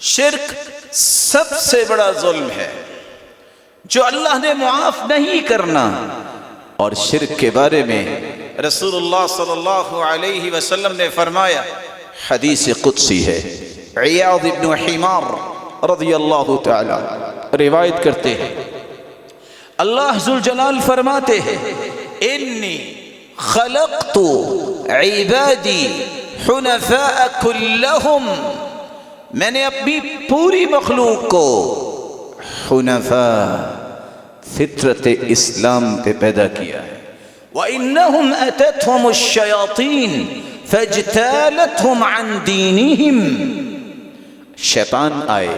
شرک سب سے بڑا ظلم ہے جو اللہ نے معاف نہیں کرنا. اور شرک کے بارے میں رسول اللہ صلی اللہ علیہ وسلم نے فرمایا، حدیث قدسی ہے، عیاض بن حمار رضی اللہ تعالی روایت کرتے ہیں، اللہ ذوالجلال فرماتے ہیں، انی خلقت عبادی حنفاء کلہم، میں نے اپنی پوری مخلوق کو حنفاء فطرت اسلام پہ پیدا کیا ہے. وَإِنَّهُمْ أَتَتْهُمُ الشَّيَاطِينَ فَاجْتَالَتْهُمْ عَنْ دِينِهِمْ، شیطان آئے،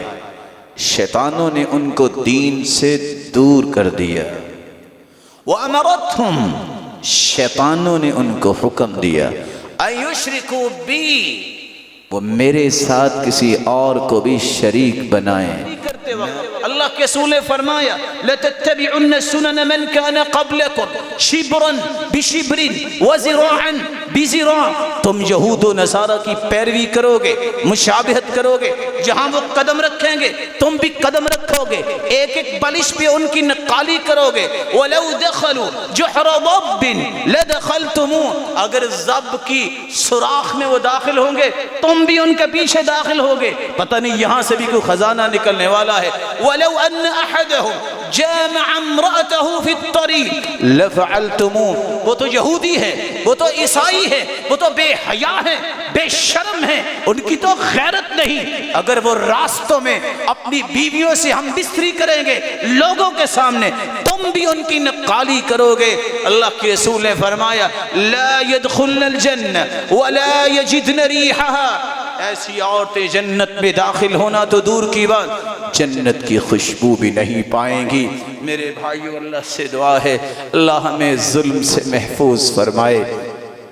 شیطانوں نے ان کو دین سے دور کر دیا. وَأَمَرَتْهُمْ، شیطانوں نے ان کو حکم دیا، أَن يُشْرِكُوا بِي، وہ میرے ساتھ کسی اور کو بھی شریک بنائیں. اللہ کے رسول نے فرمایا، لَتَتَّبِعُنَّ سُنَنَ مَنْ كَانَ قَبْلَكُمْ شِبْرًا بِشِبْرٍ وَزِرَاعًا بِزِرَاع، تم یہود و نصارہ کی پیروی کرو گے، مشابہت کرو گے، جہاں وہ قدم رکھیں گے تم بھی قدم رکھو گے، ایک ایک بلش پہ ان کی نقالی کرو گے. وَلَوْ دَخَلُوا جُحْرَ ضَبٍّ لَدَخَلْتُمُوهُ، اگر ضب کی سوراخ میں وہ داخل ہوں گے تم بھی ان کے پیچھے داخل ہوگے، پتہ نہیں یہاں سے بھی کوئی خزانہ نکلنے والا ہے. وَلَوْ أَنَّ أَحَدَهُمْ جَامَعَ امْرَأَتَهُ فِي الطَّرِيقِ لَفَعَلْتُمُوهُ، وہ تو یہودی ہے، وہ تو عیسائی ہے، وہ تو بے حیا ہے، بے شرم ہے، ان کی تو غیرت نہیں، اگر وہ راستوں میں اپنی بیویوں سے ہم بستری کریں گے لوگوں کے سامنے تم بھی ان کی نقالی کرو گے. اللہ کے رسول نے فرمایا، لا يدخلن الجنہ ولا يجدن ریحها، ایسی عورتیں جنت میں داخل ہونا تو دور کی بات جنت کی خوشبو بھی نہیں پائیں گی. میرے بھائیو، اللہ سے دعا ہے اللہ ہمیں ظلم سے محفوظ فرمائے.